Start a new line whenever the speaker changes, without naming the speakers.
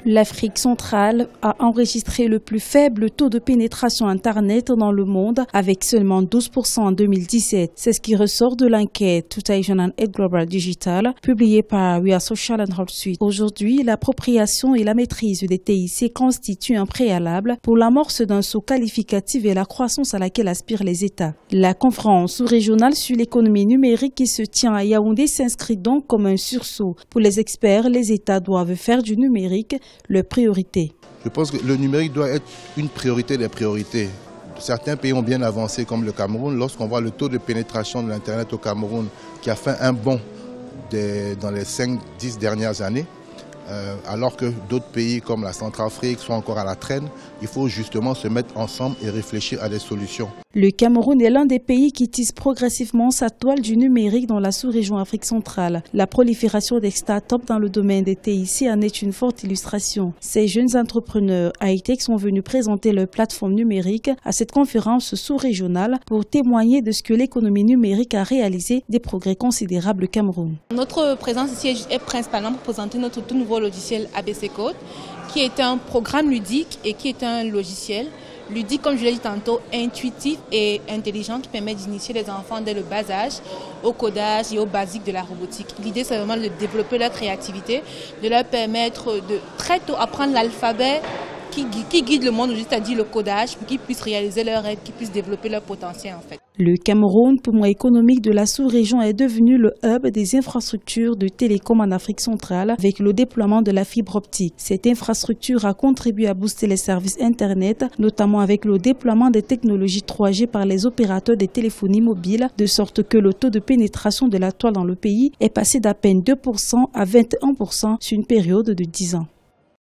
L'Afrique centrale a enregistré le plus faible taux de pénétration Internet dans le monde, avec seulement 12% en 2017. C'est ce qui ressort de l'enquête Today and Global Digital, publiée par We Are Social and Health Suite. Aujourd'hui, l'appropriation et la maîtrise des TIC constituent un préalable pour l'amorce d'un saut qualificatif et la croissance à laquelle aspirent les États. La conférence sous-régionale sur l'économie numérique qui se tient à Yaoundé s'inscrit donc comme un sursaut. Pour les experts, les États doivent faire du numérique leur priorité.
Je pense que le numérique doit être une priorité des priorités. Certains pays ont bien avancé comme le Cameroun. Lorsqu'on voit le taux de pénétration de l'Internet au Cameroun qui a fait un bond dans les 5-10 dernières années, alors que d'autres pays comme la Centrafrique sont encore à la traîne, il faut justement se mettre ensemble et réfléchir à des solutions.
Le Cameroun est l'un des pays qui tisse progressivement sa toile du numérique dans la sous-région Afrique centrale. La prolifération des startups dans le domaine des TIC en est une forte illustration. Ces jeunes entrepreneurs high-tech sont venus présenter leur plateforme numérique à cette conférence sous-régionale pour témoigner de ce que l'économie numérique a réalisé des progrès considérables au Cameroun.
Notre présence ici est principalement pour présenter notre tout nouveau logiciel ABC Code, qui est un programme ludique et qui est un logiciel ludique, comme je l'ai dit tantôt, intuitif et intelligent qui permet d'initier les enfants dès le bas âge au codage et aux basiques de la robotique. L'idée, c'est vraiment de développer leur créativité, de leur permettre de très tôt apprendre l'alphabet qui guide le monde, c'est-à-dire le codage, pour qu'ils puissent réaliser leurs rêves, qu'ils puissent développer leur potentiel en fait.
Le Cameroun, poumon économique de la sous-région, est devenu le hub des infrastructures de télécom en Afrique centrale avec le déploiement de la fibre optique. Cette infrastructure a contribué à booster les services Internet, notamment avec le déploiement des technologies 3G par les opérateurs des téléphonies mobiles, de sorte que le taux de pénétration de la toile dans le pays est passé d'à peine 2% à 21% sur une période de 10 ans.